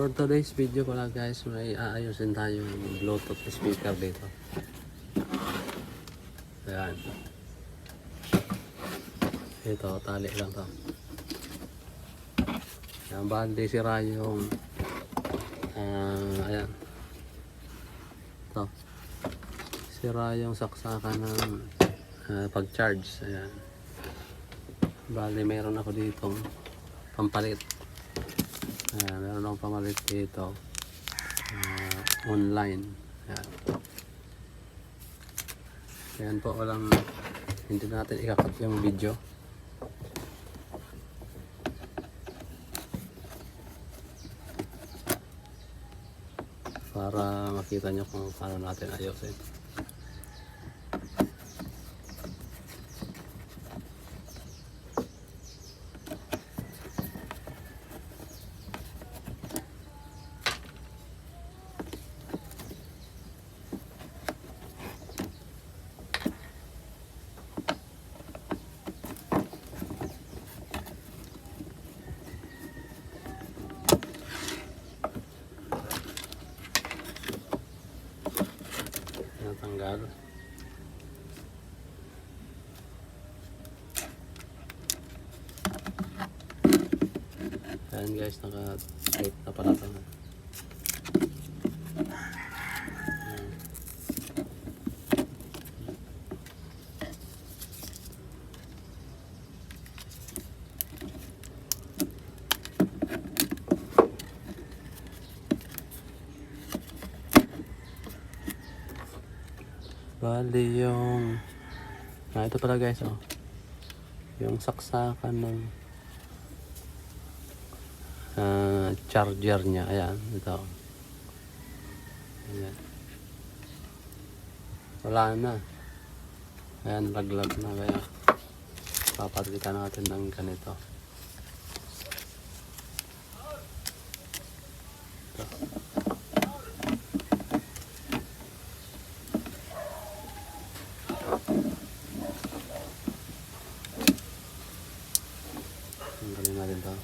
For today's video pala guys, may aayusin tayong Bluetooth speaker dito. Ayan. Ito, tali lang to. Ayan, bali sira yung ayan. Ito. Sira yung saksakan ng pag-charge. Ayan. Bali mayroon ako ditong pampalit. Ayan, meron akong pamalit dito online. Ayan. Ayan po, walang hindi natin ikakat yung video. Para makita nyo kung paano natin ayusin. Natanggal. Ayan guys, naka-tape na pala ito. Bali yung ito pala guys, oh, yung saksakan ng charger nya. Ayan, ito. Ayan. Wala na. Ayan, laglag na. Kaya papalitan natin ng ganito. Ito. Tanggalin natin ito.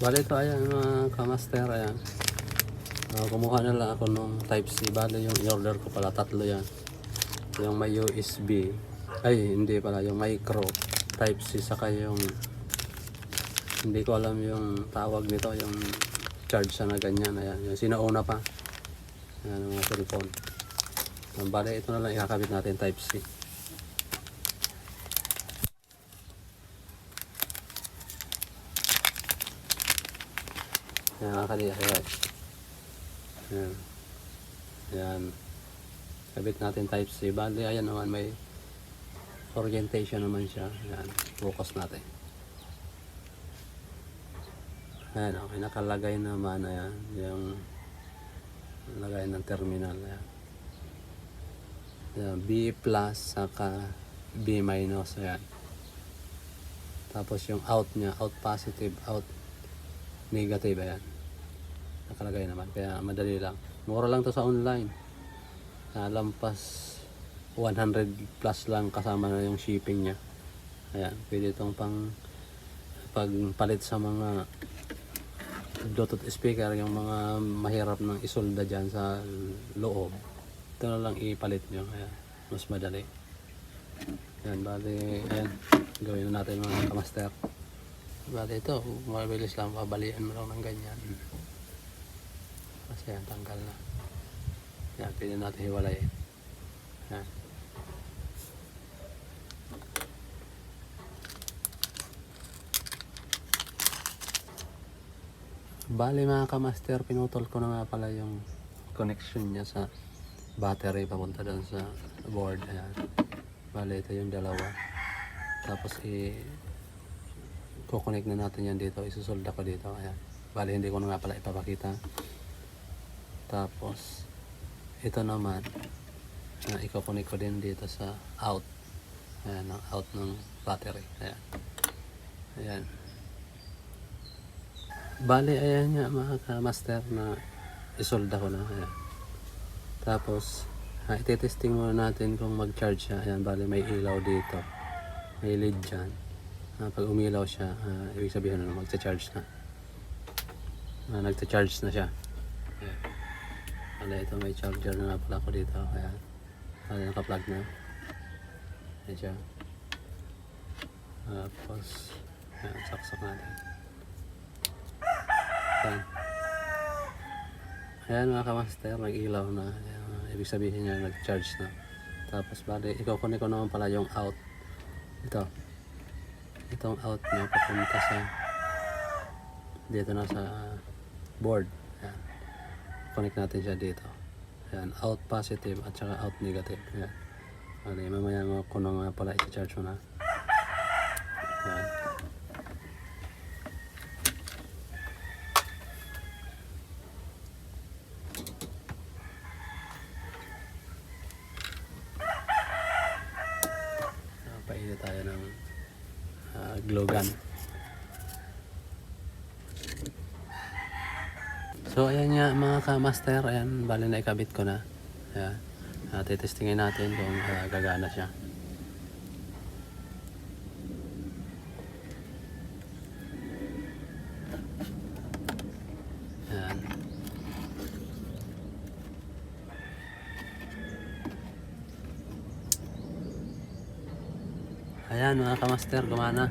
Bali ito, ayan mga kamaster, ayan. Kumuha na lang ako nung Type-C. Bali yung in-order ko pala, tatlo yan. Yung may USB, ay hindi pala, yung micro Type-C, saka yung hindi ko alam yung tawag nito, yung charge sa na ganyan. Ayan, yung sinauna pa. Ayan, mga cellphone. Bali ito na lang ikakabit natin, Type-C. Ayan, nakakaliya. Ayan. Ayan. Kabit natin Type-C. Bali, ayan naman, may orientation naman siya. Ayan. Focus natin. Ayan, okay. Nakalagay naman. Ayan. Yung lagay ng terminal. Ayan. Ayan. B plus saka B minus. Ayan. Tapos yung out niya. Out positive. Out negative. Ayan. Nakalagay naman, kaya madali lang. Mura lang to sa online. Lampas 100 plus lang, kasama na yung shipping nya. Ayan, pwede itong pagpalit sa mga Bluetooth speaker, yung mga mahirap ng isolda dyan sa loob. Ito na lang ipalit nyo. Ayan, mas madali. Ayan, bali, ayan, gawin na natin mga kamaster. Bali ito, mabilis lang, babalian mo lang ng ganyan. Kasi yan, tanggal na. Yan, pwede natin hiwalay. Yan. Bali mga kamaster, pinutol ko na nga pala yung connection niya sa battery papunta doon sa board. Ayan. Bali ito yung dalawa. Tapos i-connect na natin yan dito. Isusolda ko dito. Ayan. Bali hindi ko na nga pala ipapakita. Tapos ito naman iko-connect ko din dito sa out. Ayan, ang out ng battery. Ayan. Ayan. Bali, ayan nga mga ka-master na isolda ko na. Ayan. Tapos, ititesting muna natin kung mag-charge siya. Ayan, bali may ilaw dito. May lead dyan. Pag umilaw siya, ibig sabihin na magcha-charge na. Nagcha-charge na siya. Ayan. Bali, ito may charger na pala ko dito. Ayan. Bali, naka-plug na. Ayan siya. Tapos, ayan, saksak natin. Ayan. Ayan mga ka-master, nag-ilaw na. Ayan, ibig sabihin niya nag-charge na. Tapos bali, ikukunin ko naman pala yung out. Itong out niya papunta sa dito na sa board. Ayan. Connect natin siya dito. Ayan, out positive at saka out negative. Ayan. Bali, mamaya ko na nga pala i-charge mo na. Ayan. Painit tayo ng glue gun. So ayan nga mga ka-master, ayan, bali na ikabit ko na. Ayan. Titestingin natin kung gagana siya. Ayan. Ayan mga ka-master, gumana.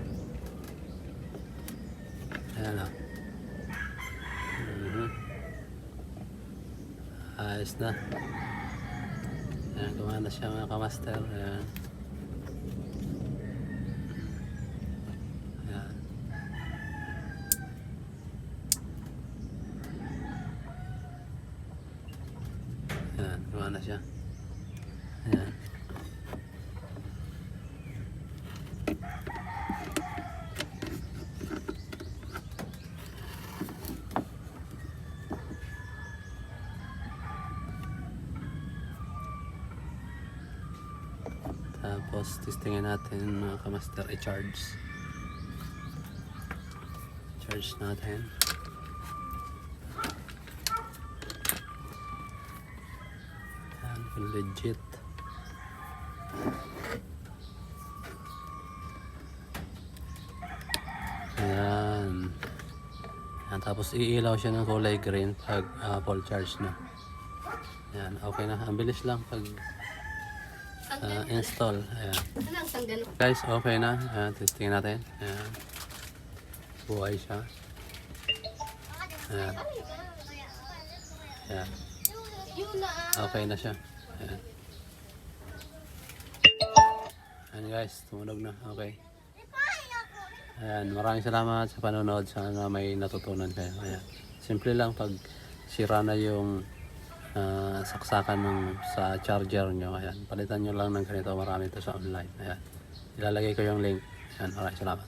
Ayan o. Ayos na. Ayan, gumana siya mga ka-master. Ayan. Ayan. Ayan, gumana siya. Ayan. Tapos testingin natin mga ka-master i-charge. Charge natin. Ayan, legit. Ayan. Ayan, tapos iilaw siya ng kulay green pag full charge na. Ayan, okay na. Ang bilis lang pag install. Ayan. Guys, okay na. Ayan, testing natin. Ayan. Buhay siya. Ayan. Ayan. Okay na siya. Ayan. Ayan guys, tumunog na. Okay. Ayan, maraming salamat sa panonood. Sana may natutunan kayo. Ayan. Simple lang pag sira na yung saksakan sa charger nyo. Ayan, palitan nyo lang ng ganito. Marami ito sa online. Ayan, ilalagay ko yung link. Ayan, maraming salamat.